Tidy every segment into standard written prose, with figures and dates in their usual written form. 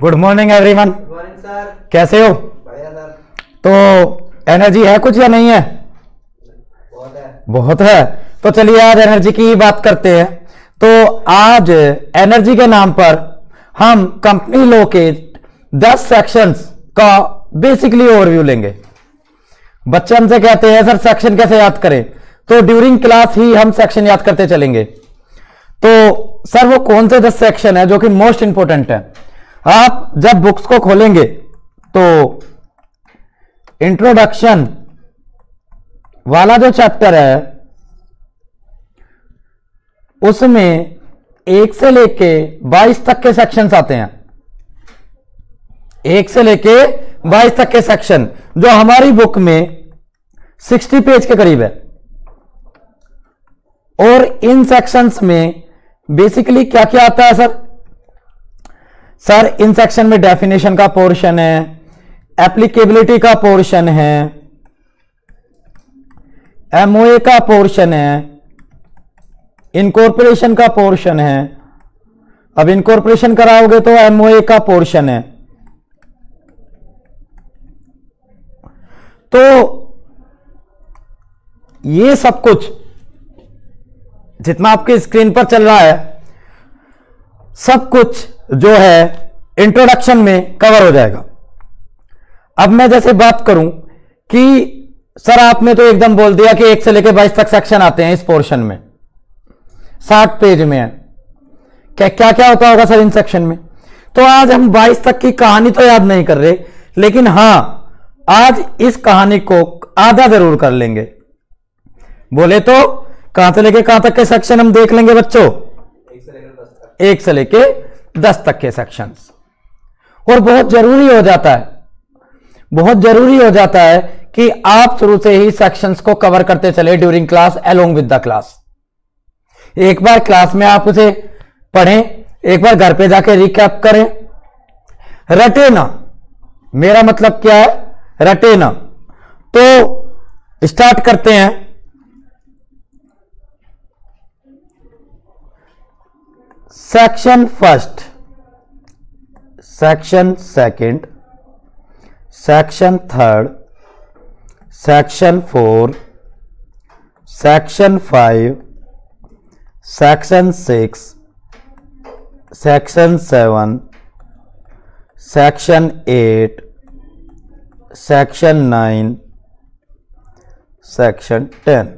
Good morning everyone. Good morning sir. कैसे हो? बढ़िया सर। तो एनर्जी है कुछ या नहीं है? बहुत है। बहुत है। तो चलिए आज एनर्जी की बात करते हैं। तो आज एनर्जी के नाम पर हम कंपनी लॉ के 10 सेक्शंस का बेसिकली ओवरव्यू लेंगे। बच्चे हमसे कहते हैं सर सेक्शन कैसे याद करें, तो ड्यूरिंग क्लास ही हम सेक्शन याद करते चलेंगे। तो सर वो कौन से 10 सेक्शन है जो कि मोस्ट इंपोर्टेंट है। आप जब बुक्स को खोलेंगे तो इंट्रोडक्शन वाला जो चैप्टर है उसमें 1 से लेके 22 तक के सेक्शंस आते हैं। 1 से लेके 22 तक के सेक्शन जो हमारी बुक में 60 पेज के करीब है। और इन सेक्शंस में बेसिकली क्या क्या आता है सर? सर इन सेक्शन में डेफिनेशन का पोर्शन है, एप्लीकेबिलिटी का पोर्शन है, एमओए का पोर्शन है, इनकॉर्पोरेशन का पोर्शन है। अब इनकॉर्पोरेशन कराओगे तो एमओए का पोर्शन है। तो ये सब कुछ जितना आपकी स्क्रीन पर चल रहा है सब कुछ जो है इंट्रोडक्शन में कवर हो जाएगा। अब मैं जैसे बात करूं कि सर आपने तो एकदम बोल दिया कि 1 से लेकर 22 तक सेक्शन आते हैं इस पोर्शन में, 60 पेज में है। क्या क्या क्या होता होगा सर इन सेक्शन में? तो आज हम 22 तक की कहानी तो याद नहीं कर रहे, लेकिन हां आज इस कहानी को आधा जरूर कर लेंगे। बोले तो कहां से लेके कहां तक के सेक्शन हम देख लेंगे बच्चों? 1 से लेके 10 तक के सेक्शंस। और बहुत जरूरी हो जाता है, बहुत जरूरी हो जाता है कि आप शुरू से ही सेक्शंस को कवर करते चले during class along with the class. एक बार क्लास में आप उसे पढ़ें, एक बार घर पे जाके रिकैप करें। रटे ना, मेरा मतलब क्या है? रटे ना। तो स्टार्ट करते हैं। Section first, section second, section third, section 4, section 5, section 6, section 7, section 8, section 9, section 10।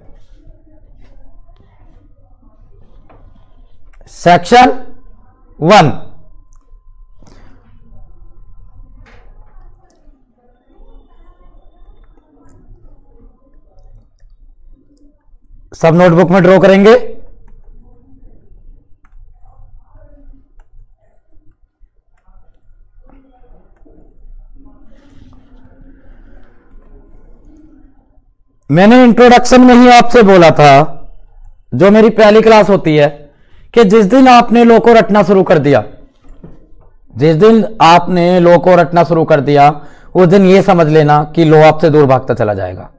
Section 1, सब नोटबुक में ड्रॉ करेंगे। मैंने इंट्रोडक्शन में ही आपसे बोला था, जो मेरी पहली क्लास होती है, कि जिस दिन आपने लॉ को रटना शुरू कर दिया, जिस दिन आपने लॉ को रटना शुरू कर दिया उस दिन यह समझ लेना कि लॉ आपसे दूर भागता चला जाएगा।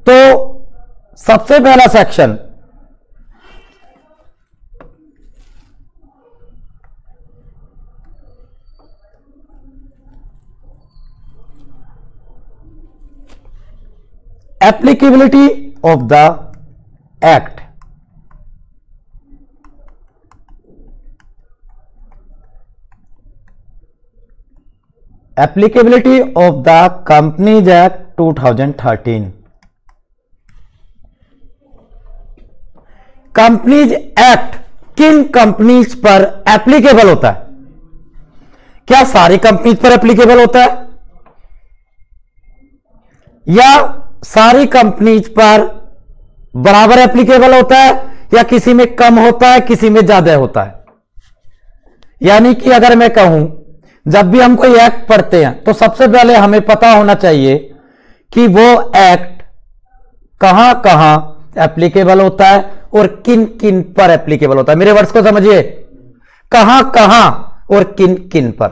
तो सबसे पहला section applicability of the act. Applicability of the companies act 2013। Companies act किन कंपनीज पर एप्लीकेबल होता है? क्या सारी कंपनीज पर एप्लीकेबल होता है, या सारी कंपनीज पर बराबर एप्लीकेबल होता है, या किसी में कम होता है किसी में ज्यादा होता है? यानी कि अगर मैं कहूं जब भी हम कोई एक्ट पढ़ते हैं तो सबसे पहले हमें पता होना चाहिए कि वो एक्ट कहां कहां एप्लीकेबल होता है और किन किन पर एप्लीकेबल होता है। मेरे वर्ड्स को समझिए, कहां कहां और किन किन पर।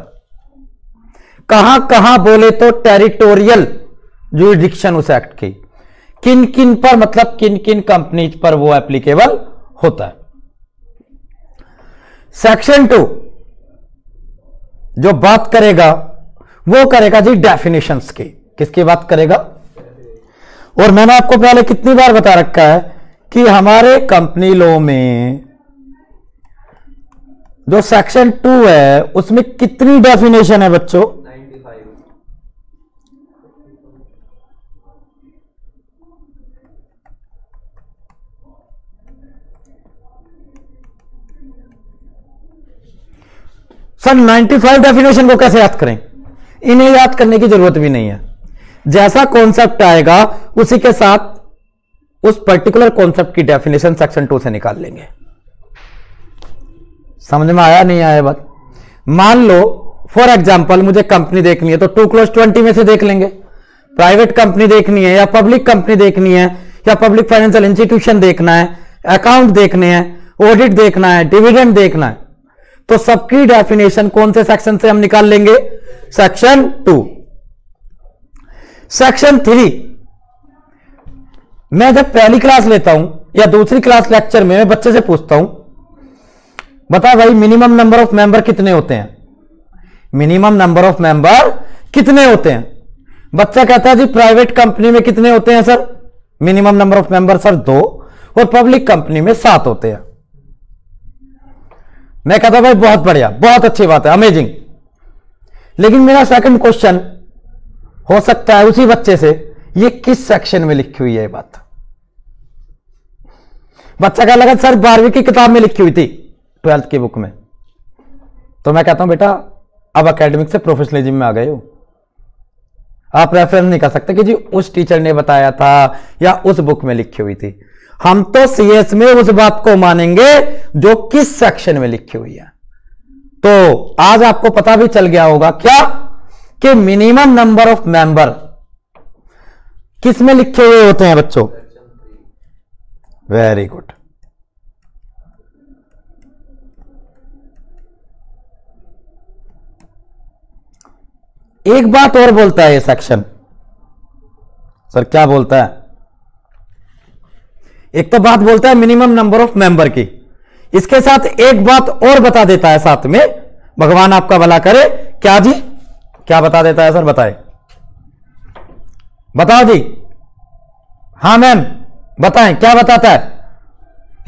कहां कहां बोले तो टेरिटोरियल जुरिडिक्शन उस एक्ट की, किन किन पर मतलब किन किन कंपनीज पर वो एप्लीकेबल होता है। सेक्शन 2 जो बात करेगा वो करेगा जी डेफिनेशंस की। किसकी बात करेगा? और मैंने आपको पहले कितनी बार बता रखा है कि हमारे कंपनी लॉ में जो सेक्शन 2 है उसमें कितनी डेफिनेशन है बच्चों? 95। सर 95 डेफिनेशन को कैसे याद करें? इन्हें याद करने की जरूरत भी नहीं है। जैसा कॉन्सेप्ट आएगा उसी के साथ उस पर्टिकुलर कॉन्सेप्ट की डेफिनेशन सेक्शन 2 से निकाल लेंगे। समझ में आया नहीं आया बात? मान लो फॉर एग्जांपल मुझे कंपनी देखनी है तो 2/20 में से देख लेंगे। प्राइवेट कंपनी देखनी है या पब्लिक कंपनी देखनी है या पब्लिक फाइनेंशियल इंस्टीट्यूशन देखना है, अकाउंट देखने हैं, ऑडिट देखना है, डिविडेंड देखना है, तो सबकी डेफिनेशन कौन से सेक्शन से हम निकाल लेंगे? सेक्शन 2। सेक्शन 3 मैं जब पहली क्लास लेता हूं या दूसरी क्लास लेक्चर में मैं बच्चे से पूछता हूं, बता भाई मिनिमम नंबर ऑफ मेंबर कितने होते हैं? मिनिमम नंबर ऑफ मेंबर कितने होते हैं? बच्चा कहता है जी प्राइवेट कंपनी में कितने होते हैं sir? Minimum number of member sir 2 और पब्लिक कंपनी में 7 होते हैं। मैं कहता भाई बहुत बढ़िया, बहुत अच्छी बात है, अमेजिंग। लेकिन मेरा सेकंड क्वेश्चन हो सकता है उसी बच्चे से, ये किस सेक्शन में लिखी हुई है ये बात? बच्चा क्या लगा सर 12वीं की किताब में लिखी हुई थी, 12th की बुक में। तो मैं कहता हूं बेटा अब एकेडमिक से प्रोफेशनलिज्म में आ गए हो, आप रेफरेंस नहीं कर सकते कि जी उस टीचर ने बताया था या उस बुक में लिखी हुई थी। हम तो सीएस में उस बात को मानेंगे जो किस सेक्शन में लिखी हुई है। तो आज आपको पता भी चल गया होगा क्या कि मिनिमम नंबर ऑफ मेंबर किस में लिखे हुए होते हैं बच्चों? Very good. एक बात और बोलता है ये सेक्शन, सर क्या बोलता है? एक तो बात बोलता है मिनिमम नंबर ऑफ मेंबर की, इसके साथ एक बात और बता देता है साथ में, भगवान आपका भला करे। क्या जी? क्या बता देता है सर? बताए, बताओ जी। हाँ मैम बताएं, क्या बताता है?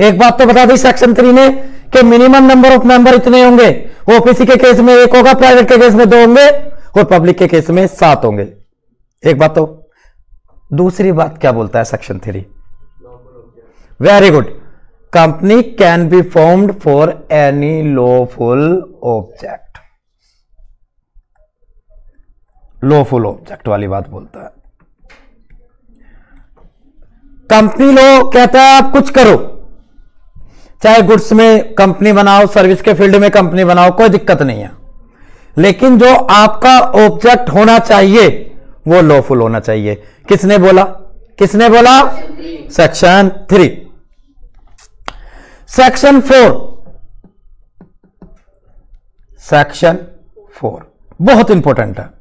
एक बात तो बता दी सेक्शन 3 ने कि मिनिमम नंबर ऑफ मेंबर इतने होंगे। ओपीसी के केस में 1 होगा, प्राइवेट के केस में 2 होंगे और पब्लिक के केस में 7 होंगे। एक बात तो। दूसरी बात क्या बोलता है section 3? Very good. Company can be formed for any lawful object. Lawful object वाली बात बोलता है। कंपनी लॉ कहता है आप कुछ करो, चाहे गुड्स में कंपनी बनाओ, सर्विस के फील्ड में कंपनी बनाओ, कोई दिक्कत नहीं है, लेकिन जो आपका ऑब्जेक्ट होना चाहिए वो लॉफुल होना चाहिए। किसने बोला? किसने बोला? सेक्शन 3। सेक्शन 4, सेक्शन 4 बहुत इंपॉर्टेंट है।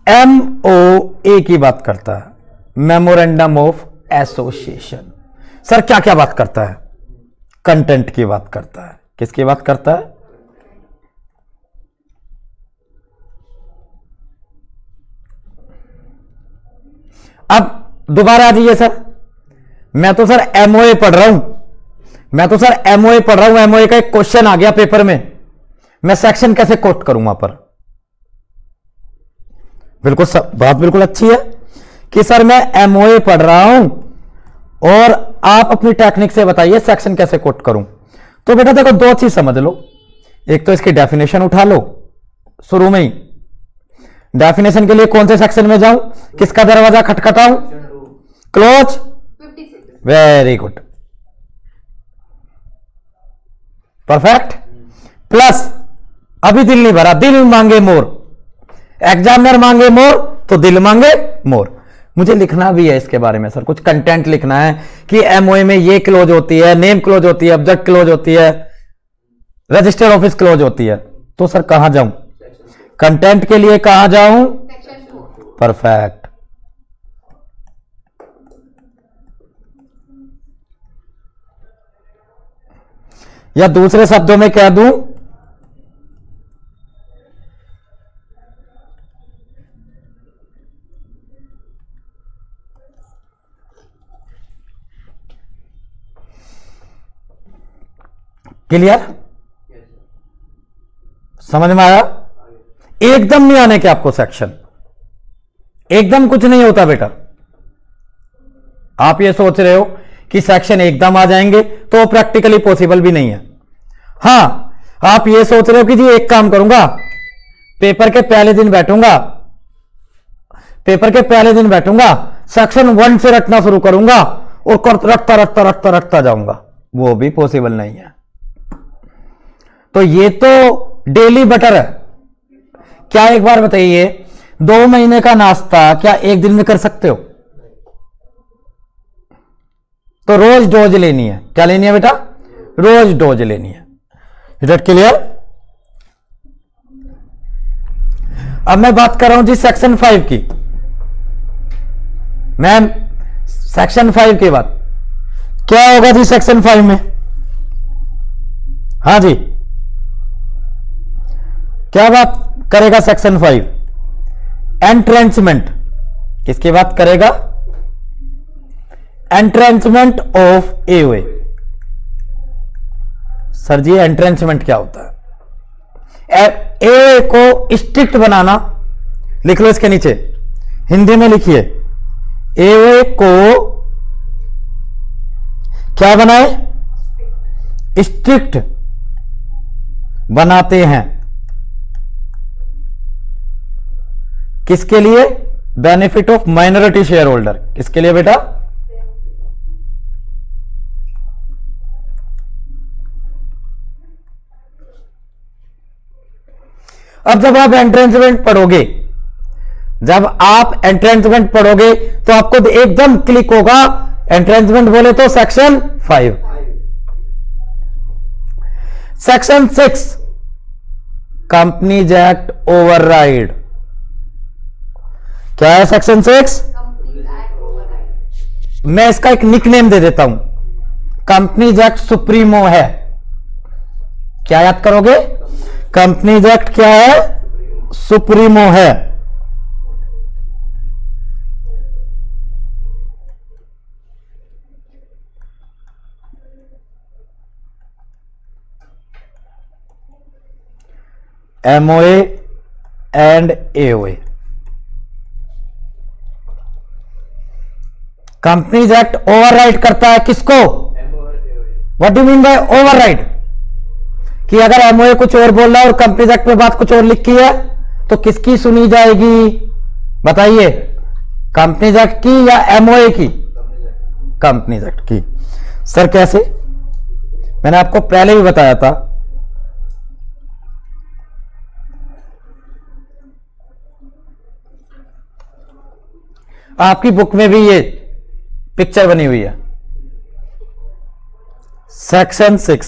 MOA की बात करता है, मेमोरेंडम ऑफ एसोसिएशन। सर क्या क्या बात करता है? कंटेंट की बात करता है। किसकी बात करता है? अब दोबारा आ जाइए सर, मैं तो सर MOA पढ़ रहा हूं, मैं तो सर MOA पढ़ रहा हूं। MOA का एक क्वेश्चन आ गया पेपर में, मैं सेक्शन कैसे कोट करूं वहां पर? बिल्कुल बात बिल्कुल अच्छी है कि सर मैं MOA पढ़ रहा हूं और आप अपनी टेक्निक से बताइए सेक्शन कैसे कोट करूं। तो बेटा देखो दो चीज समझ लो, एक तो इसकी डेफिनेशन उठा लो शुरू में ही। डेफिनेशन के लिए कौन से सेक्शन में जाऊं? किसका दरवाजा खटखटाऊं? Close. Very good, perfect. Plus अभी दिल नहीं भरा, दिल मांगे मोर। एग्जामिनर मांगे मोर तो दिल मांगे मोर। मुझे लिखना भी है इसके बारे में सर, कुछ कंटेंट लिखना है कि MOA में ये क्लोज होती है, नेम क्लोज होती है, ऑब्जेक्ट क्लोज होती है, रजिस्टर्ड ऑफिस क्लोज होती है। तो सर कहां जाऊं? कंटेंट के लिए कहां जाऊं? परफेक्ट। या दूसरे शब्दों में कह दूं, क्लियर? समझ में आया? एकदम नहीं आने के आपको सेक्शन, एकदम कुछ नहीं होता बेटा। आप ये सोच रहे हो कि सेक्शन एकदम आ जाएंगे तो प्रैक्टिकली पॉसिबल भी नहीं है। हां, आप ये सोच रहे हो कि जी एक काम करूंगा, पेपर के पहले दिन बैठूंगा, सेक्शन 1 से रटना शुरू करूंगा और रटता जाऊंगा, वो भी पॉसिबल नहीं है। तो ये तो डेली बटर है। क्या एक बार बताइए, 2 महीने का नाश्ता क्या एक दिन में कर सकते हो? तो रोज डोज लेनी है। क्या लेनी है बेटा? रोज डोज लेनी है। Is that clear? अब मैं बात कर रहा हूं जी सेक्शन 5 की। मैम सेक्शन 5 की बात क्या होगा जी सेक्शन 5 में? हाँ जी, क्या बात करेगा सेक्शन 5? एंट्रेंचमेंट। किसकी बात करेगा? Entrenchment of AOA. Sir ji entrenchment क्या होता है? एओए को स्ट्रिक्ट बनाना। लिख लो इसके नीचे, हिंदी में लिखिए, एओए को क्या बनाए? स्ट्रिक्ट बनाते हैं। किसके लिए? Benefit of minority share holder. किसके लिए बेटा? अब जब आप एंट्रेंचमेंट पढ़ोगे, तो आपको एकदम क्लिक होगा। एंट्रेंचमेंट बोले तो section 5। Section 6 companies act override. क्या है सेक्शन 6? मैं इसका एक निकनेम दे देता हूं, कंपनीज एक्ट सुप्रीमो है। क्या याद करोगे? कंपनीज एक्ट क्या है? सुप्रीमो है। MOA and AOA. Companies act override करता है किसको? What do mean by override? कि अगर एमओए कुछ और बोल रहा है और कंपनीज एक्ट में बात कुछ और लिखी है तो किसकी सुनी जाएगी? बताइए, कंपनीज एक्ट की या एमओए की? कंपनीज एक्ट की। सर कैसे? मैंने आपको पहले भी बताया था, आपकी बुक में भी ये पिक्चर बनी हुई है। सेक्शन 6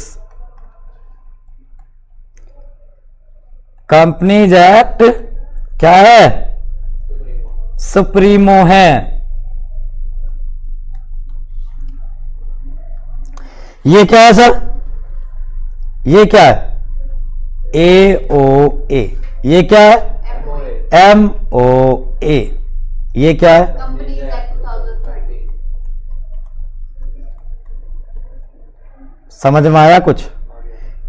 कंपनीज एक्ट क्या है? सुप्रीमो है। ये क्या है सर? ये क्या है? एओए। ये क्या है? एमओए। ये क्या है? Companies act 2013। समझ में आया कुछ?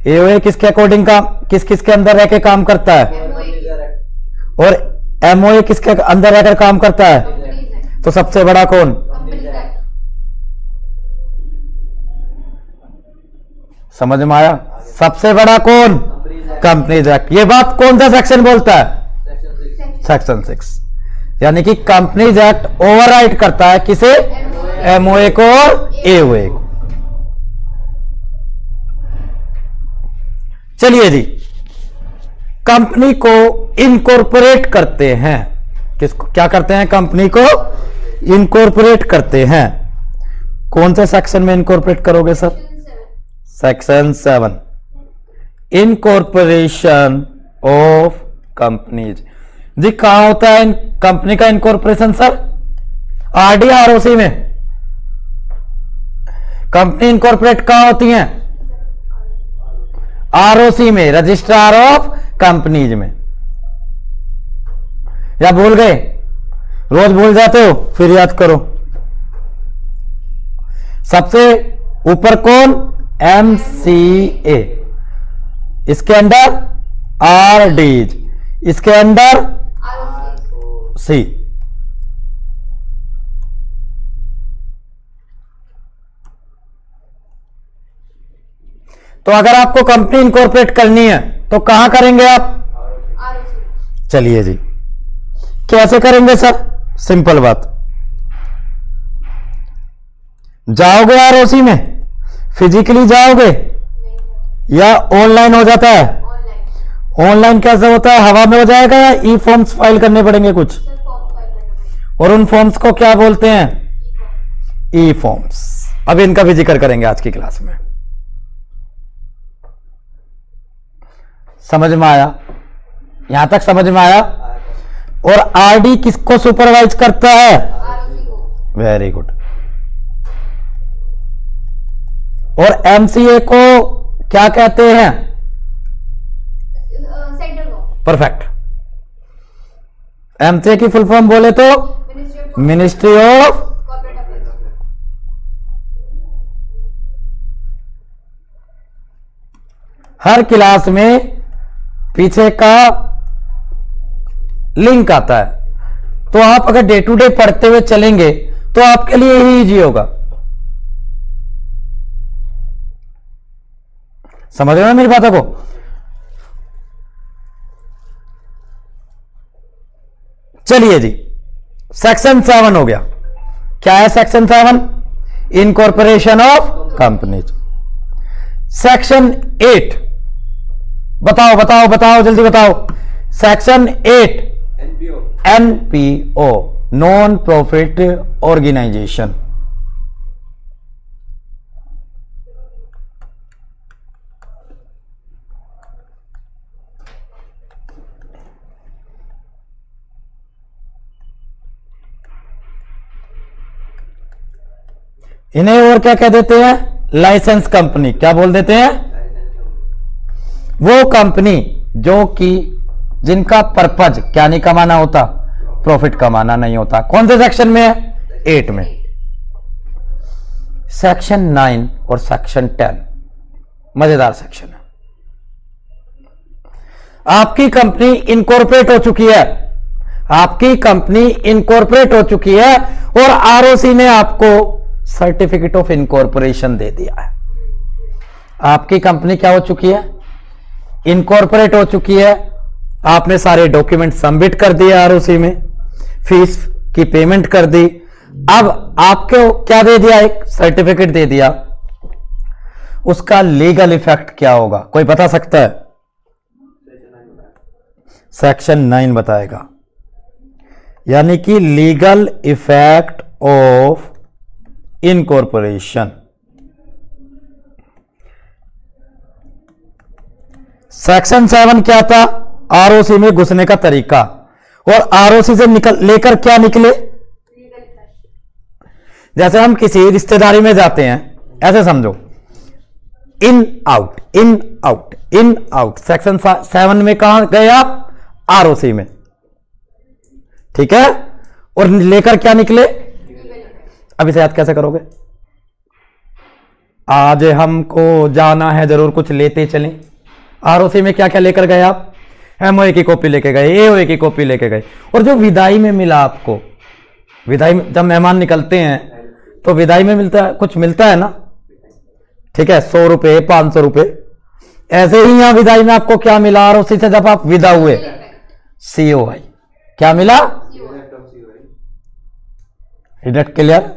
एओए किसके अकॉर्डिंग काम, किस किसके अंदर रह के काम करता है? और एमओए किसके अंदर रहकर काम करता है? तो सबसे बड़ा कौन? समझ में आया? सबसे बड़ा कौन? Companies act. ये बात कौन सा सेक्शन बोलता है? सेक्शन 6। यानी कि कंपनीज एक्ट ओवरराइड करता है किसे? एमओए को और एओए को। चलिए जी, कंपनी को इनकॉर्पोरेट करते हैं। किसको क्या करते हैं? कंपनी को इनकॉर्पोरेट करते हैं। कौन से सेक्शन में इनकॉर्पोरेट करोगे sir? Section 7 incorporation of companies. जी कहां होता है कंपनी का इनकॉर्पोरेशन सर? आरडी आरओसी में। कंपनी इनकॉर्पोरेट कहां होती हैं? आरओसी में, रजिस्ट्रार ऑफ कंपनीज में। या भूल गए? रोज भूल जाते हो, फिर याद करो। सबसे ऊपर कौन? एमसीए, इसके अंडर आरडीज, इसके अंडर ROC. सी। तो अगर आपको कंपनी इनकॉर्पोरेट करनी है तो कहां करेंगे आप? ROC. चलिए जी, कैसे करेंगे सर? सिंपल बात, जाओगे आरओसी में, फिजिकली जाओगे या ऑनलाइन हो जाता है? Online. ऑनलाइन कैसे होता है? हवा में हो जाएगा या ई फॉर्म्स फाइल करने पड़ेंगे कुछ? Sir, form file करना पड़ेगा. और उन फॉर्म्स को क्या बोलते हैं? E-form. ई फॉर्म्स। अब इनका भी जिक्र करेंगे आज की क्लास में। समझ में आया? यहां तक समझ में आया? और आरडी किसको सुपरवाइज करता है? ROC को. Very good. और एमसीए को क्या कहते हैं? Central को. परफेक्ट। एमसीए की फुल फॉर्म बोले तो Ministry of ministry of. Corporate Affairs. Her class में पीछे का लिंक आता है, तो आप अगर डे टू डे पढ़ते हुए चलेंगे तो आपके लिए ही इजी होगा। समझ रहे हो मेरी बातों को? चलिए जी, सेक्शन 7 हो गया। क्या है section 7? Incorporation of companies. Section 8 बताओ बताओ बताओ, जल्दी बताओ। Section 8 NPO. NPO, non profit organisation. इन्हें और क्या कह देते हैं? Licence company. क्या बोल देते हैं? वो कंपनी जो कि जिनका पर्पज क्या नहीं कमाना होता? प्रॉफिट कमाना नहीं होता। कौन से सेक्शन में है? 8 में। सेक्शन 9 और सेक्शन 10 मजेदार सेक्शन है। आपकी कंपनी इनकॉर्पोरेट हो चुकी है, आपकी कंपनी इनकॉर्पोरेट हो चुकी है और आरओसी ने आपको सर्टिफिकेट ऑफ इनकॉर्पोरेशन दे दिया है। आपकी कंपनी क्या हो चुकी है? इनकॉर्पोरेट हो चुकी है। आपने सारे डॉक्यूमेंट सबमिट कर दिए आरओसी में, फीस की पेमेंट कर दी। अब आपको क्या दे दिया? एक सर्टिफिकेट दे दिया। उसका लीगल इफेक्ट क्या होगा? कोई बता सकता है? सेक्शन 9 बताएगा। यानी कि legal effect of incorporation. Section 7 क्या था? आरओसी में घुसने का तरीका। और आरओसी से लेकर क्या निकले? Legal effect. जैसे हम किसी रिश्तेदारी में जाते हैं, ऐसे समझो, in out in out in out. Section 7 में कहां गए आप? आरओसी में। ठीक है। और लेकर क्या निकले? Legal effect. अब इसे याद कैसे करोगे? आज हमको जाना है, जरूर कुछ लेते चलें। आरओसी में क्या क्या लेकर गए आप? एमओए की कॉपी लेके गए, एओए की कॉपी लेके गए। और जो विदाई में मिला आपको, विदाई में जब मेहमान निकलते हैं तो विदाई में मिलता है, कुछ मिलता है ना? ठीक है, 100 रुपए 500 रुपए। ऐसे ही यहां विदाई में आपको क्या मिला? आरओसी से जब आप विदा हुए, Legal effect. सीओआई। क्या मिला? COI. It clear?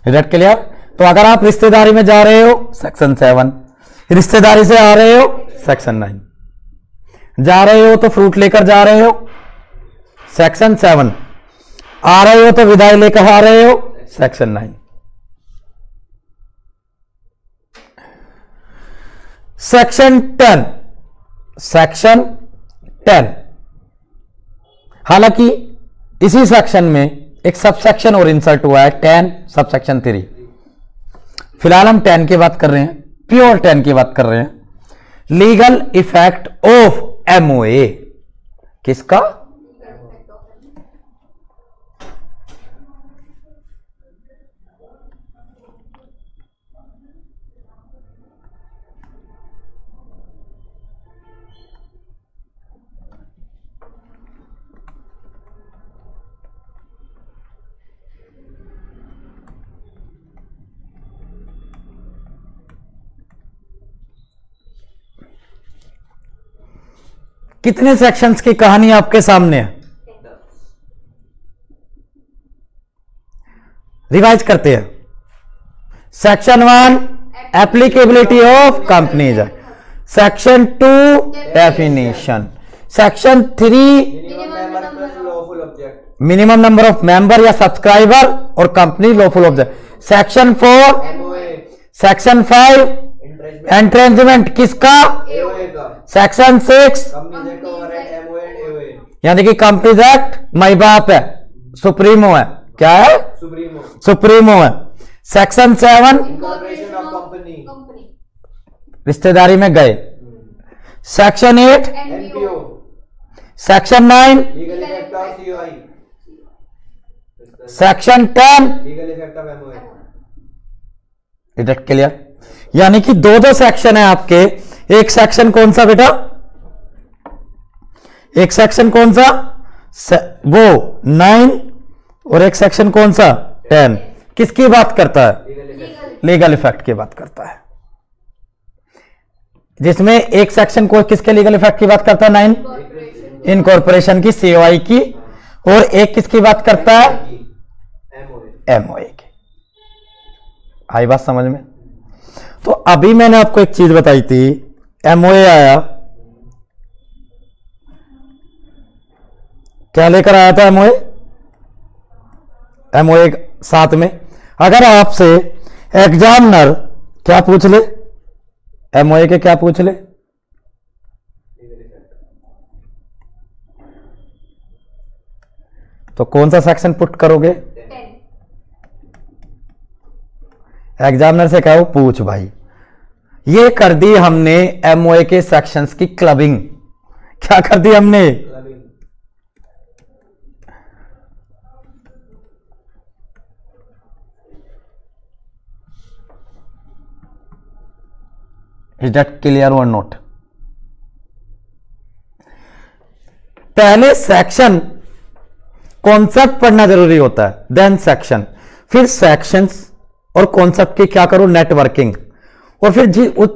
It clear? तो अगर आप रिश्तेदारी में जा रहे हो, सेक्शन 7। रिश्तेदारी से आ रहे हो, सेक्शन 9। जा रहे हो तो फ्रूट लेकर जा रहे हो, सेक्शन 7। आ रहे हो तो विदाई लेकर आ रहे हो, सेक्शन 9। सेक्शन 10। सेक्शन 10 हालांकि इसी सेक्शन में एक सब सेक्शन और इंसर्ट हुआ है, 10 सब सेक्शन 3। फिलहाल हम 10 की बात कर रहे हैं, प्योर 10 की बात कर रहे हैं। लीगल इफेक्ट ऑफ एमओए, किसका? कितने सेक्शंस की कहानी आपके सामने है? रिवाइज करते हैं। Section 1 applicability of companies, section 2 definition, section 3 minimum number of member या सब्सक्राइबर और company lawful object, section 4 section 5 एंट्रेंजमेंट किसका? सेक्शन 6 यानी कि कंपनीज एक्ट माई बाप है, सुप्रीमो है, क्या है? सुप्रीमो है। सेक्शन 7 रिश्तेदारी में गए, section 8 section 9 section 10 is it clear? यानी कि दो सेक्शन है आपके। एक सेक्शन कौन सा बेटा? एक सेक्शन कौन सा? वो 9 और एक सेक्शन कौन सा? 10। किसकी बात करता है? लीगल इफेक्ट की बात करता है। जिसमें एक सेक्शन को किसके लीगल इफेक्ट की बात करता है? 9 इनकॉर्पोरेशन की, सीओआई की, और एक किसकी बात करता है? एमओए की। आई बात समझ में? तो अभी मैंने आपको एक चीज बताई थी, एमओए आया, क्या लेकर आया था एमओए? एमओए साथ में अगर आपसे एग्जामिनर क्या पूछ ले, एमओए के क्या पूछ ले? तो कौन सा सेक्शन पुट करोगे? एग्जामिनर से कहो पूछ भाई। ये कर दी हमने एमओए के सेक्शंस की क्लबिंग। क्या कर दी हमने? इज दैट क्लियर और नॉट? पहले सेक्शन कॉन्सेप्ट पढ़ना जरूरी होता है, देन सेक्शन, फिर सेक्शंस और कॉन्सेप्ट की क्या करो? नेटवर्किंग, और फिर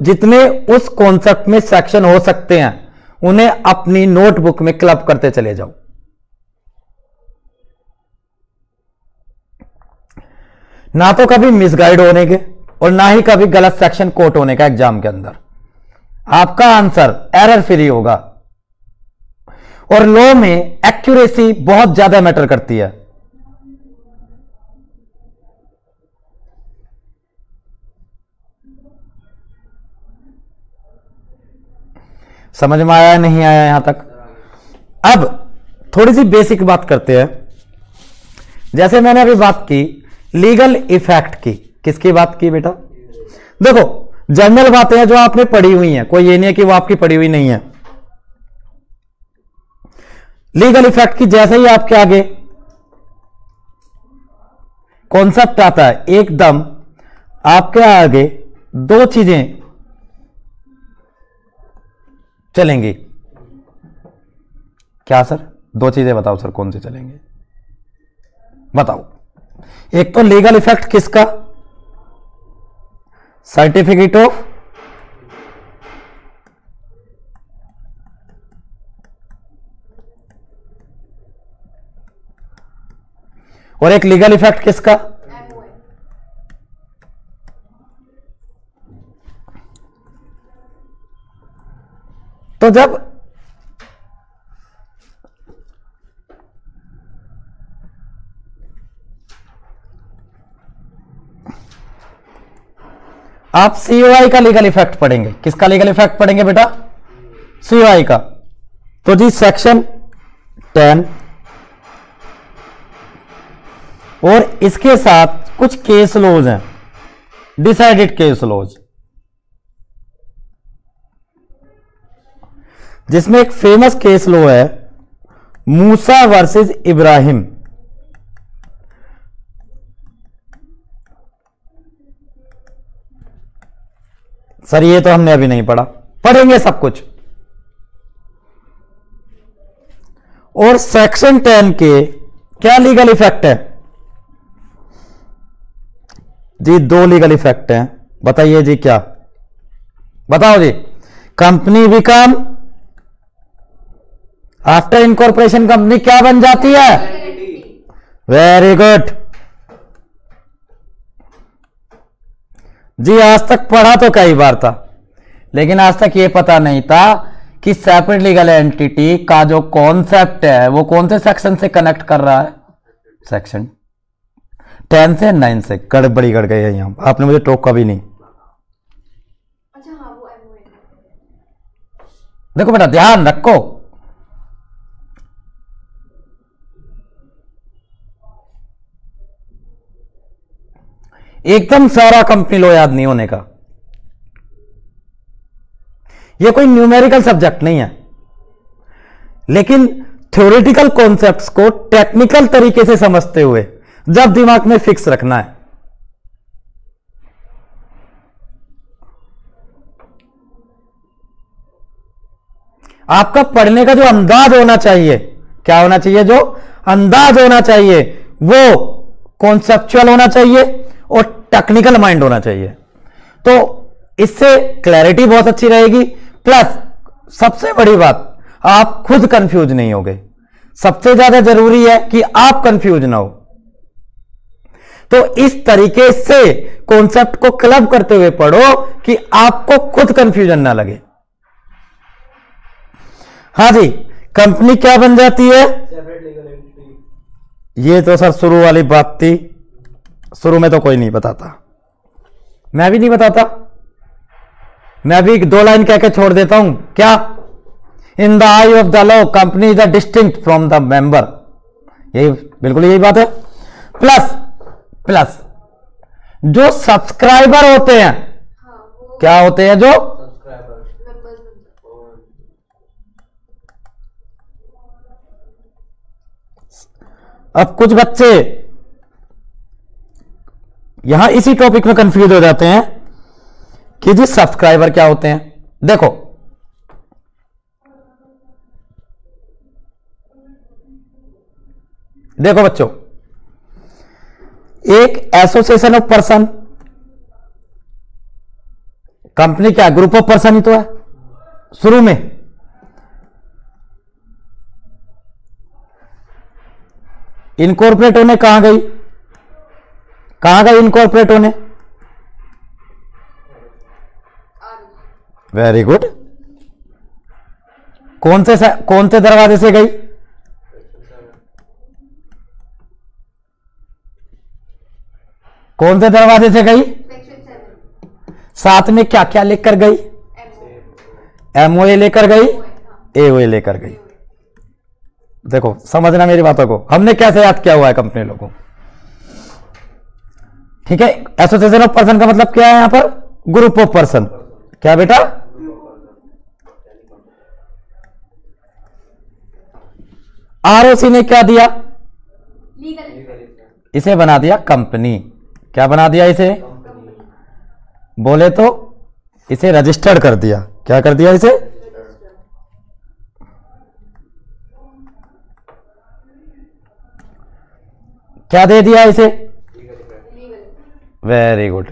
जितने उस कॉन्सेप्ट में सेक्शन हो सकते हैं उन्हें अपनी नोटबुक में क्लब करते चले जाओ। ना तो कभी मिसगाइड होने के और ना ही कभी गलत सेक्शन कोट होने का एग्जाम के अंदर। आपका आंसर एरर फ्री होगा। और लॉ में एक्यूरेसी बहुत ज्यादा मैटर करती है। समझ में आया नहीं आया यहां तक? अब थोड़ी सी बेसिक बात करते हैं। जैसे मैंने अभी बात की लीगल इफेक्ट की, किसकी बात की बेटा? देखो जनरल बातें हैं जो आपने पढ़ी हुई हैं, कोई ये नहीं है कि वो आपकी पढ़ी हुई नहीं है। लीगल इफेक्ट की जैसे ही आपके आगे कॉन्सेप्ट आता है, एकदम आपके आगे दो चीजें चलेंगी। क्या सर? दो चीजें बताओ सर, कौन सी चलेंगी बताओ। एक तो लीगल इफेक्ट किसका? सर्टिफिकेट ऑफ और एक लीगल इफेक्ट किसका? तो जब आप सीओआई का लीगल इफेक्ट पढ़ेंगे, किसका लीगल इफेक्ट पढ़ेंगे बेटा? सीओआई का। तो जी सेक्शन 10 और इसके साथ कुछ केस लॉज हैं, डिसाइडेड केस लॉज। जिसमें एक फेमस केस लो है मूसा वर्सेस इब्राहिम। सर ये तो हमने अभी नहीं पढ़ा, पढ़ेंगे सब कुछ। और सेक्शन 10 के क्या लीगल इफेक्ट है जी? 2 लीगल इफेक्ट हैं, बताइए जी क्या? बताओ जी। Company become, after incorporation company क्या बन जाती है? वेरी गुड जी। आज तक पढ़ा तो कई बार था, लेकिन आज तक ये पता नहीं था कि सेपरेट लीगल एंटिटी का जो कॉन्सेप्ट है वो कौन से सेक्शन से कनेक्ट कर रहा है? सेक्शन 10 से 9 से। गड़बड़ी गड़ गई है यहां, आपने मुझे टोका भी नहीं। अच्छा हाँ वो एमओए। देखो बेटा ध्यान रखो, एकदम सारा कंपनी लो याद नहीं होने का। यह कोई न्यूमेरिकल सब्जेक्ट नहीं है, लेकिन थ्योरेटिकल कॉन्सेप्ट्स को टेक्निकल तरीके से समझते हुए जब दिमाग में फिक्स रखना है। आपका पढ़ने का जो अंदाज होना चाहिए, क्या होना चाहिए? जो अंदाज होना चाहिए वो कॉन्सेप्चुअल होना चाहिए और टेक्निकल माइंड होना चाहिए। तो इससे क्लैरिटी बहुत अच्छी रहेगी, प्लस सबसे बड़ी बात आप खुद कंफ्यूज नहीं होगे। सबसे ज्यादा जरूरी है कि आप कंफ्यूज ना हो। तो इस तरीके से कॉन्सेप्ट को क्लब करते हुए पढ़ो कि आपको खुद कंफ्यूजन ना लगे। हाँ जी, कंपनी क्या बन जाती है? Separate legal entity. ये तो सर शुरू वाली बात थी, शुरू में तो कोई नहीं बताता, मैं भी नहीं बताता। मैं भी 2 लाइन कह के छोड़ देता हूं, क्या? In the I of the law company is a distinct from the member. यही बिल्कुल यही बात है। प्लस जो सब्सक्राइबर होते हैं, हाँ वो क्या होते हैं? जो सब्सक्राइबर। मेंबर्स बनते अब कुछ बच्चे यहां इसी टॉपिक में कंफ्यूज हो जाते हैं कि जी सब्सक्राइबर क्या होते हैं। देखो देखो बच्चों, एक एसोसिएशन ऑफ पर्सन, कंपनी क्या ग्रुप ऑफ पर्सन ही तो है शुरू में। इनकॉर्पोरेट होने कहां गई? कहां गई इनकॉर्पोरेट होने? Very good. कौन से दरवाजे से गई? कौन से दरवाजे से गई? सेक्शन 7 साथ में क्या क्या लेकर गई? एमओए। एमओए लेकर गई, हाँ एओए लेकर गई। देखो समझना मेरी बातों को, हमने कैसे याद किया हुआ है कंपनी लोगों को। ठीक है, एसोसिएशन ऑफ पर्सन का मतलब क्या है यहां पर? Group of person. क्या बेटा? आरओसी ने क्या दिया? लीगल इसे बना दिया कंपनी। क्या बना दिया इसे? बोले तो इसे रजिस्टर्ड कर दिया। क्या कर दिया इसे? क्या दे दिया इसे? Legal very good.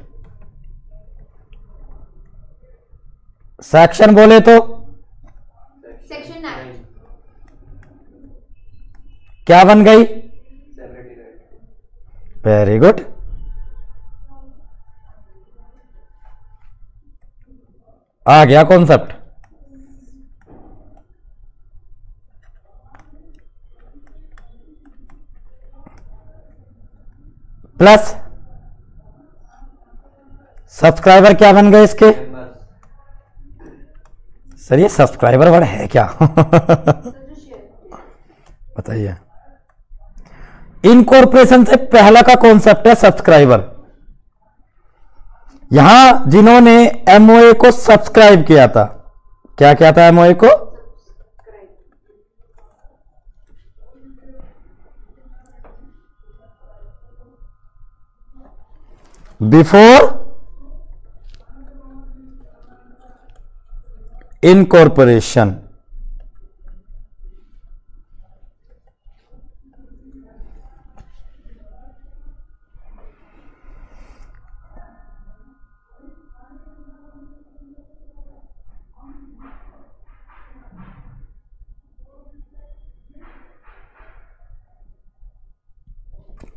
सेक्शन बोले तो सेक्शन 9 क्या बन गई? Separate legal entity. Very good. आ गया कॉन्सेप्ट। प्लस सब्सक्राइबर क्या बन गए इसके? मेंबर्स। सर ये सब्सक्राइबर वर्ड है क्या? जो शेयर बताइए। इनकॉर्पोरेशन से पहला का कॉन्सेप्ट है सब्सक्राइबर। यहां जिन्होंने एमओए को सब्सक्राइब किया था, क्या किया था एमओए को? Before incorporation.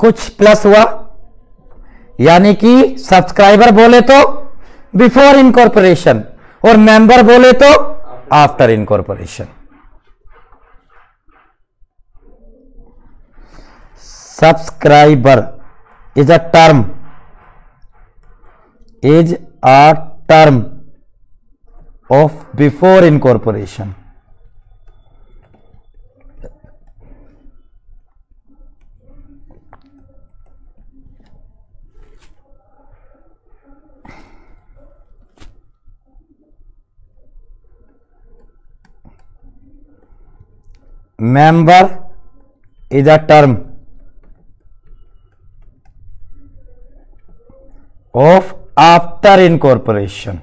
कुछ प्लस हुआ, यानी कि सब्सक्राइबर बोले तो बिफोर इनकॉर्पोरेशन और मेंबर बोले तो after incorporation. Subscriber is a term of before incorporation. Member is a term of after incorporation।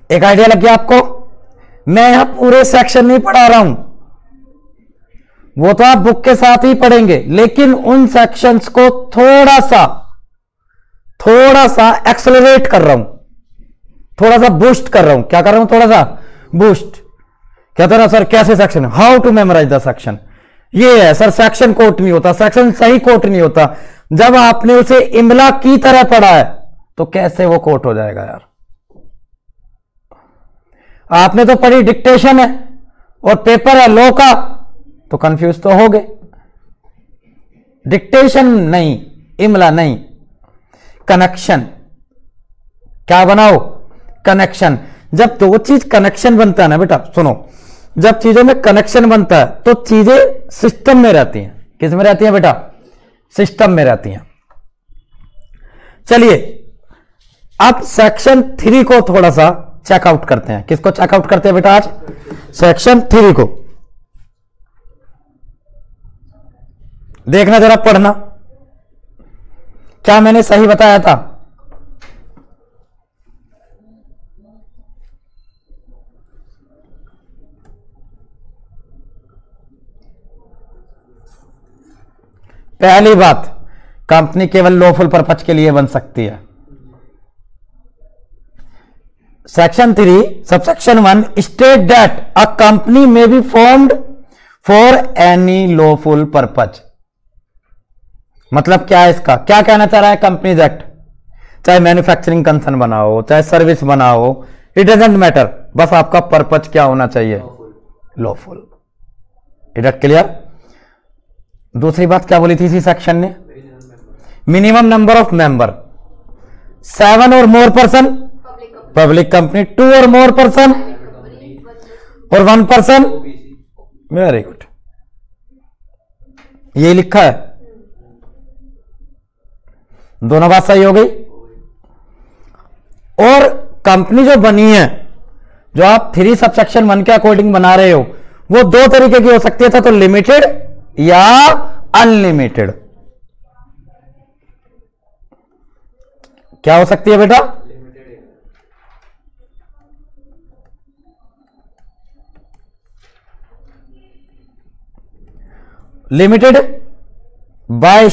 एक आइडिया लग गया आपको? मैं यहां पूरे सेक्शन नहीं पढ़ा रहा हूं, वो तो आप बुक के साथ ही पढ़ेंगे, लेकिन उन सेक्शंस को थोड़ा सा एक्सेलरेट कर रहा हूं, थोड़ा सा बूस्ट कर रहा हूं। क्या कर रहा हूं? थोड़ा सा बूस्ट। कहते ना सर कैसे section, how to memorise the section. ये है सर, सेक्शन कोट नहीं होता, सेक्शन सही कोट नहीं होता। जब आपने उसे इमला की तरह पढ़ा है तो कैसे वो कोट हो जाएगा यार। आपने तो पढ़ी डिक्टेशन है और पेपर है लॉ का, तो कंफ्यूज तो हो गए। डिक्टेशन नहीं, इमला नहीं, कनेक्शन। क्या बनाओ? कनेक्शन। जब दो चीज कनेक्शन बनता है ना बेटा, सुनो, जब चीजों में कनेक्शन बनता है तो चीजें सिस्टम में रहती हैं। किस में रहती हैं बेटा? सिस्टम में रहती हैं। चलिए अब सेक्शन 3 को थोड़ा सा चेकआउट करते हैं। किसको चेकआउट करते हैं बेटा आज? सेक्शन 3 को। देखना जरा, पढ़ना। क्या मैंने सही बताया था? पहली बात, कंपनी केवल लॉफुल पर्पज के लिए बन सकती है। Section 3 subsection 1 state that a company may be formed for any lawful purpose. मतलब क्या है इसका? क्या कहना चाह रहा है कंपनीज एक्ट? चाहे मैन्युफैक्चरिंग कंसर्न बनाओ, चाहे सर्विस बनाओ, इट डजंट मैटर, बस आपका पर्पज क्या होना चाहिए? लॉफुल। It is clear? दूसरी बात क्या बोली थी इसी सेक्शन ने? मिनिमम नंबर ऑफ मेंबर 7 और मोर पर्सन पब्लिक कंपनी, 2 और मोर पर्सन और 1 पर्सन। वेरी गुड, ये लिखा है। दोनों बात सही हो गई। और कंपनी जो बनी है, जो आप 3 सबसेक्शन 1 के अकॉर्डिंग बना रहे हो, वो 2 तरीके की हो सकती है, तो लिमिटेड या अनलिमिटेड। क्या हो सकती है बेटा? लिमिटेड बाय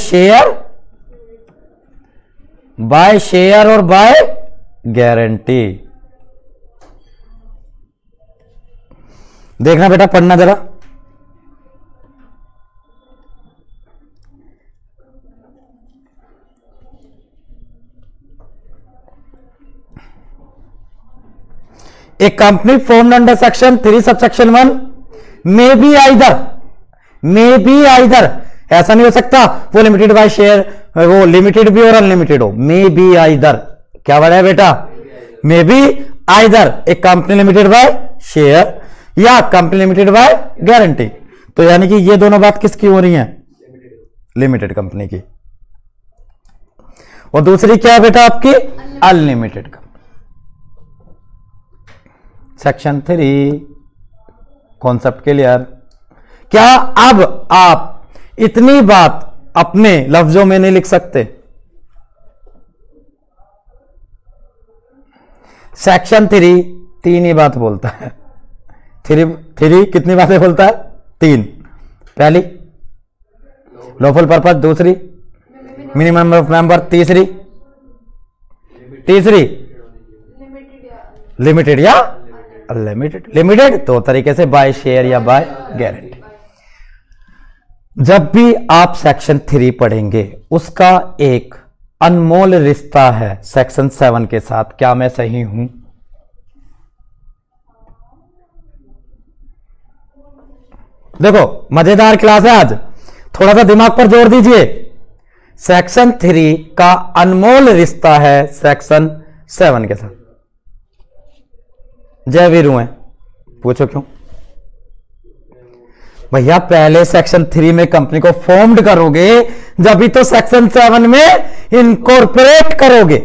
शेयर और बाय गारंटी। देखना बेटा, पढ़ना जरा। A company formed under section 3 subsection 1 may be either, ऐसा नहीं हो सकता वो लिमिटेड बाय शेयर, वो लिमिटेड भी और अनलिमिटेड हो। मे बी आइदर क्या वर्ड है बेटा? May be either a company limited by share या कंपनी लिमिटेड बाय गारंटी। तो यानी कि ये दोनों बात किसकी हो रही है? लिमिटेड कंपनी की। और दूसरी क्या है बेटा आपकी? Unlimited company. Section 3 concept clear? क्या अब आप इतनी बात अपने लफ्जों में नहीं लिख सकते? सेक्शन 3 तीन ही बात बोलता है। थ्री कितनी बातें बोलता है? 3। पहली लॉफुल पर्पस, दूसरी मिनिमम ऑफ मेंबर, तीसरी लिमिटेड या अनलिमिटेड। लिमिटेड दो तरीके से, बाय शेयर या बाय गारंटी। जब भी आप सेक्शन 3 पढ़ेंगे उसका एक अनमोल रिश्ता है सेक्शन 7 के साथ। क्या मैं सही हूं? देखो मजेदार क्लास है आज, थोड़ा सा दिमाग पर जोर दीजिए। सेक्शन 3 का अनमोल रिश्ता है सेक्शन 7 के साथ। जय वीरू है, पूछो क्यों? भैया पहले सेक्शन 3 में कंपनी को फॉर्म्ड करोगे, जब भी तो सेक्शन 7 में इनकॉर्पोरेट करोगे।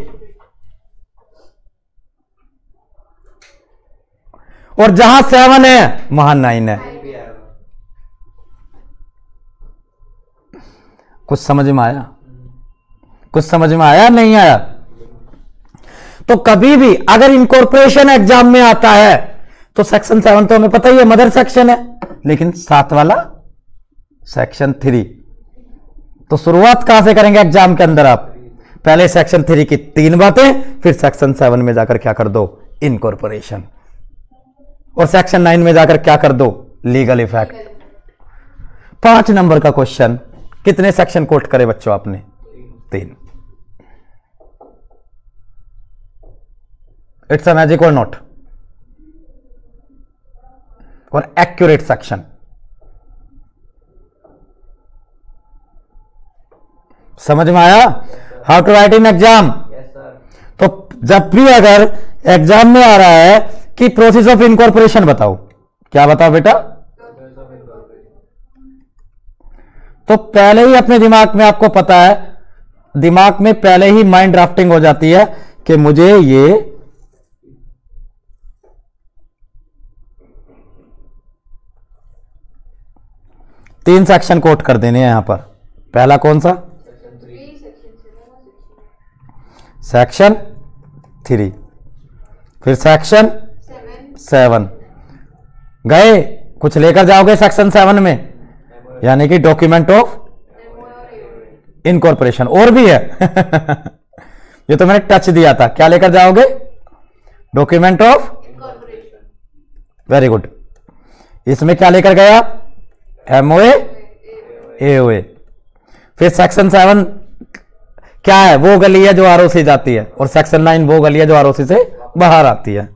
और जहां 7 है वहां 9 है। कुछ समझ में आया? कुछ समझ में आया नहीं आया? तो कभी भी अगर इनकॉर्पोरेशन एग्जाम में आता है तो सेक्शन 7 तो हमें पता ही है मदर सेक्शन है, लेकिन 7 वाला सेक्शन 3। तो शुरुआत कहां से करेंगे एग्जाम के अंदर आप? पहले सेक्शन 3 की 3 बातें, फिर सेक्शन 7 में जाकर क्या कर दो? इनकॉर्पोरेशन। और सेक्शन 9 में जाकर क्या कर दो? Legal effect. 5 नंबर का क्वेश्चन, कितने सेक्शन कोट करे बच्चों आपने? 3। इट्स अ मैजिक और नॉट? और एक्यूरेट सेक्शन। समझ में आया? How to write in exam. तो जब भी अगर एग्जाम में आ रहा है कि प्रोसेस ऑफ इनकॉर्पोरेशन बताओ, क्या बताओ बेटा? तो पहले ही अपने दिमाग में, आपको पता है दिमाग में पहले ही माइंड ड्राफ्टिंग हो जाती है कि मुझे ये तीन सेक्शन कोट कर देने हैं यहां पर। पहला कौन सा? सेक्शन 3, फिर सेक्शन 7। गए कुछ लेकर जाओगे सेक्शन 7 में, यानी कि डॉक्यूमेंट ऑफ इनकॉर्पोरेशन। और भी है ये तो मैंने टच दिया था। क्या लेकर जाओगे? Document of. Very good. इसमें क्या लेकर गया? MOA AOA। फिर सेक्शन 7 क्या है? वो गली है जो ROC जाती है, और सेक्शन 9 वो गली है जो ROC से बाहर आती है।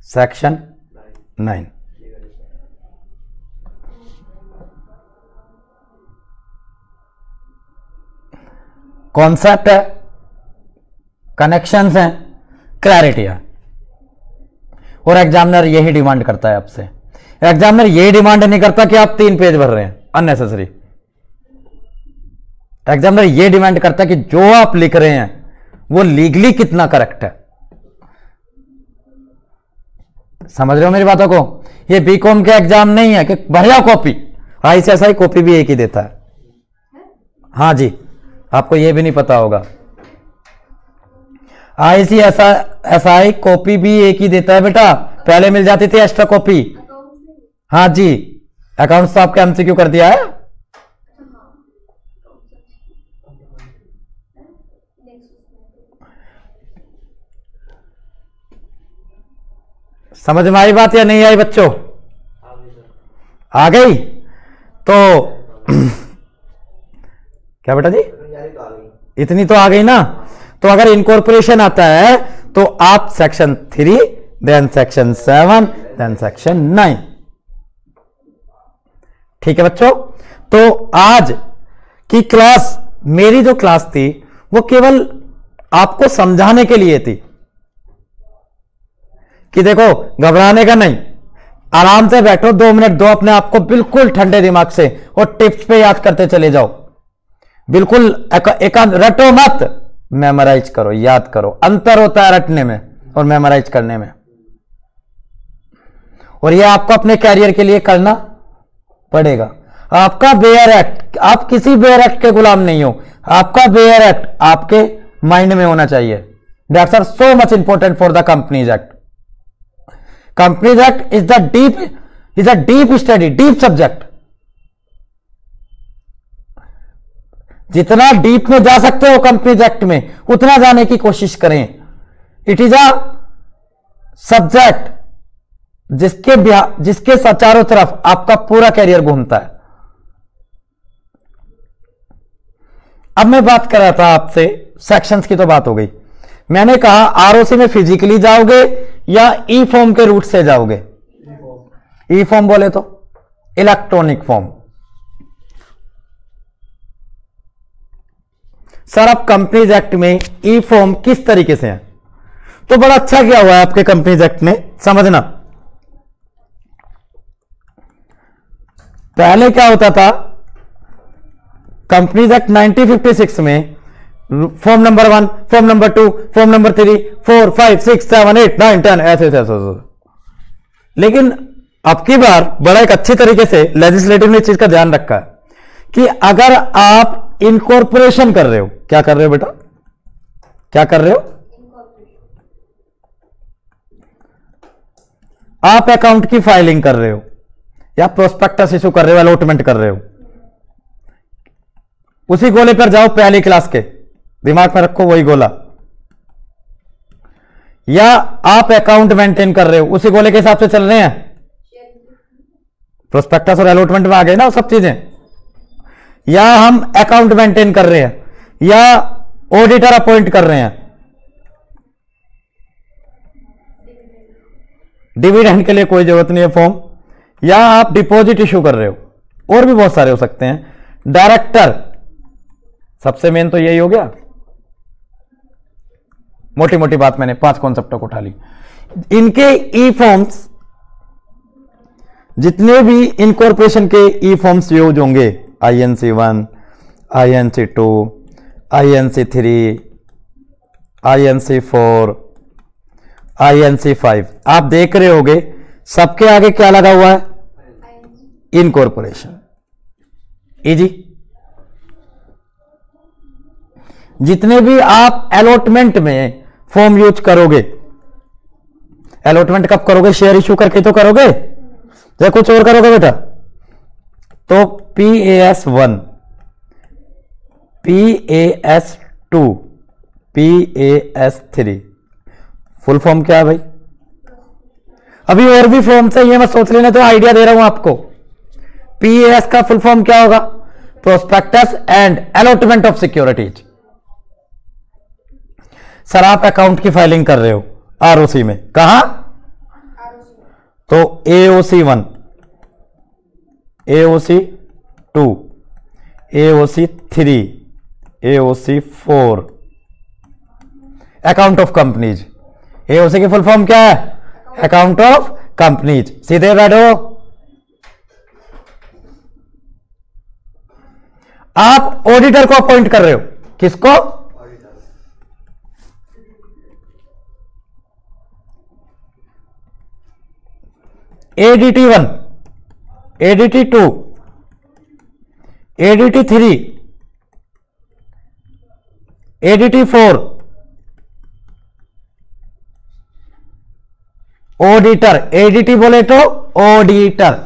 सेक्शन 9 कॉन्सेप्ट है, कनेक्शंस हैं, क्लैरिटी है। और एग्जामिनर यही डिमांड करता है आपसे। एग्जामिनर यही डिमांड नहीं करता कि आप 3 पेज भर रहे हैं अननेसेसरी। एग्जामिनर यह डिमांड करता है कि जो आप लिख रहे हैं वो लीगली कितना करेक्ट है। समझ रहे हो मेरी बातों को? ये बीकॉम के एग्जाम नहीं है कि भरिया कॉपी। ICSI कॉपी भी एक ही देता है। हाँ जी, आपको यह भी नहीं पता होगा। ICSI कॉपी भी एक ही देता है बेटा। पहले मिल जाती थी एक्स्ट्रा कॉपी। हाँ जी, अकाउंट्स तो आपके MCQ कर दिया है। समझ में आई बात या नहीं आई बच्चों? आ गई? तो क्या बेटा जी? इतनी तो आ गई ना। तो अगर इनकॉर्पोरेशन आता है तो आप section 3 then section 7, then section 9। ठीक है बच्चों, तो आज की क्लास, मेरी जो क्लास थी वो केवल आपको समझाने के लिए थी कि देखो घबराने का नहीं, आराम से बैठो, 2 मिनट दो अपने आप को बिल्कुल ठंडे दिमाग से और टिप्स पे याद करते चले जाओ। बिल्कुल एकांत रटो मत, मेमोराइज करो, याद करो। अंतर होता है रटने में और मेमोराइज करने में, और ये आपको अपने कैरियर के लिए करना पड़ेगा। आपका बेयर एक्ट, आप किसी बेयर एक्ट के गुलाम नहीं हो, आपका बेयर एक्ट आपके माइंड में होना चाहिए। That's are so much important for the companies act. Companies act is a deep study, deep subject. जितना डीप में जा सकते हो कंपनीज एक्ट में, उतना जाने की कोशिश करें। इट इज अ सब्जेक्ट जिसके चारों तरफ आपका पूरा कैरियर घूमता है। अब मैं बात कर रहा था आपसे, सेक्शंस की तो बात हो गई। मैंने कहा आरओसी में फिजिकली जाओगे या ई फॉर्म के रूट से जाओगे? ई फॉर्म बोले तो इलेक्ट्रॉनिक फॉर्म। सर अब कंपनीज एक्ट में ई फॉर्म किस तरीके से है? तो बड़ा अच्छा किया हुआ है आपके कंपनीज एक्ट में, समझना। पहले क्या होता था, कंपनीज एक्ट 1956 में form number 1, form number 2, form number 3, 4, 5, 6, 7, 8, 9, 10 ऐसे। लेकिन अब की बार बड़ा एक अच्छी तरीके से लेजिस्लेटिव ने इस चीज का ध्यान रखा है कि अगर आप इनकॉर्पोरेशन कर रहे हो, क्या कर रहे हो बेटा, क्या कर रहे हो? आप अकाउंट की फाइलिंग कर रहे हो या प्रोस्पेक्टस इशू कर रहे हो, अलॉटमेंट कर रहे हो, उसी गोले पर जाओ पहली क्लास के, दिमाग में रखो वही गोला। या आप अकाउंट मेंटेन कर रहे हो, उसी गोले के हिसाब से चल रहे हैं। प्रोस्पेक्टस और अलॉटमेंट में आ गए ना वो सब चीजें। या हम अकाउंट मेंटेन कर रहे हैं या ऑडिटर अपॉइंट कर रहे हैं, डिविडेंड के लिए कोई जरूरत नहीं है फॉर्म। या आप डिपॉजिट इशू कर रहे हो, और भी बहुत सारे हो सकते हैं। डायरेक्टर, सबसे मेन तो यही हो गया। मोटी मोटी बात मैंने 5 कॉन्सेप्टों को उठा ली। इनके ई फॉर्म्स, जितने भी इनकॉर्पोरेशन के ई फॉर्म्स यूज होंगे, INC 1, INC 2, INC 3, INC 4, INC 5, आप देख रहे होगे सबके आगे क्या लगा हुआ है? इनकॉर्पोरेशन। इजी। जितने भी आप अलॉटमेंट में फॉर्म यूज करोगे, अलॉटमेंट कब करोगे? शेयर इशू करके तो करोगे, या कुछ और करोगे बेटा? तो PAS 1, PAS 2, PAS 3, full form क्या है भाई? अभी और भी फॉर्म से, ये मैं सोच लेना, तो आइडिया दे रहा हूं आपको। PAS का फुल फॉर्म क्या होगा? Prospectus and allotment of securities. Sir आप अकाउंट की फाइलिंग कर रहे हो ROC में, कहां? तो AOC 1, AOC 2, AOC 3, AOC 4, account of companies. AOC की फुल फॉर्म क्या है? Account of companies. सीधे बैठो। आप ऑडिटर को अपॉइंट कर रहे हो, किसको? ADT 1, ADT 2, ADT 3, ADT 4, auditor. ADT बोले तो ऑडिटर,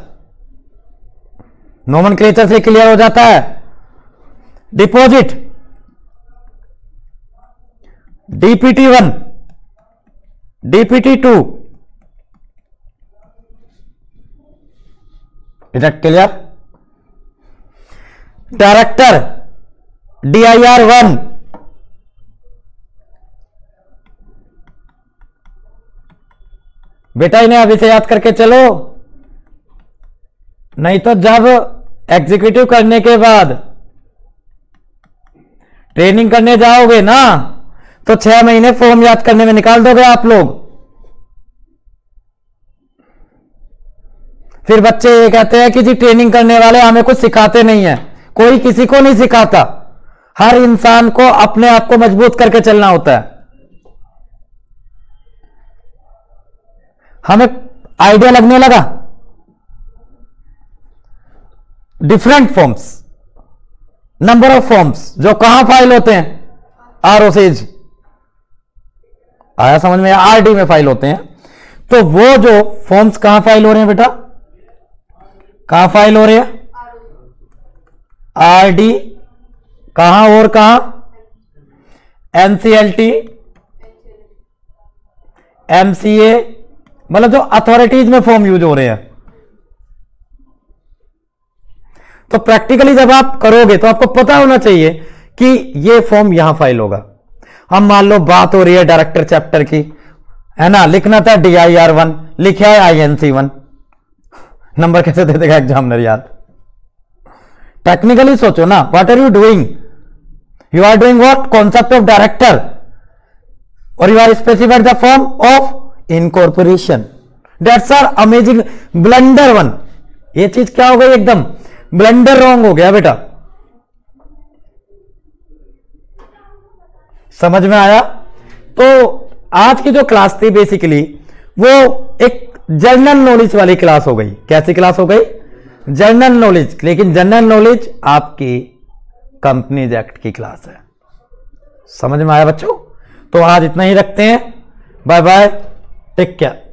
नोमेनक्लेचर से क्लियर हो जाता है। Deposit, DPT 1, DPT 2, is that clear? Director, DIR 1, बेटा इन्हें अभी से याद करके चलो, नहीं तो जब एग्जीक्यूटिव करने के बाद ट्रेनिंग करने जाओगे ना तो 6 महीने फॉर्म याद करने में निकाल दोगे आप लोग। फिर बच्चे ये कहते हैं कि जी ट्रेनिंग करने वाले हमें कुछ सिखाते नहीं है। कोई किसी को नहीं सिखाता, हर इंसान को अपने आप को मजबूत करके चलना होता है। हमें आइडिया लगने लगा, different forms, number of forms जो कहां फाइल होते हैं, आरओसीज आया समझ में, आरडी में फाइल होते हैं। तो वो जो फॉर्म्स कहां फाइल हो रहे हैं बेटा, कहां फाइल हो रहे हैं, आरडी कहां और कहां, एनसीएलटी, एमसीए, मतलब जो अथॉरिटीज में फॉर्म यूज हो रहे हैं। तो प्रैक्टिकली जब आप करोगे तो आपको पता होना चाहिए कि ये फॉर्म यहां फाइल होगा। हम मान लो बात हो रही है डायरेक्टर चैप्टर की, है ना, लिखना था DIR1, लिखा है INC1, नंबर कैसे दे देगा एग्जामिनर यार। टेक्निकली सोचो ना, what are you doing, you are doing what, concept of director, और you are specified the form of incorporation. That's are amazing blunder one. ये चीज क्या हो गई, एकदम ब्लंडर रॉन्ग हो गया बेटा। समझ में आया। तो आज की जो क्लास थी बेसिकली वो एक जनरल नॉलेज वाली क्लास हो गई। कैसी क्लास हो गई, जनरल नॉलेज। लेकिन जनरल नॉलेज आपकी कंपनीज एक्ट की क्लास है। समझ में आया बच्चों। तो आज इतना ही रखते हैं, बाय बाय, टेक केयर।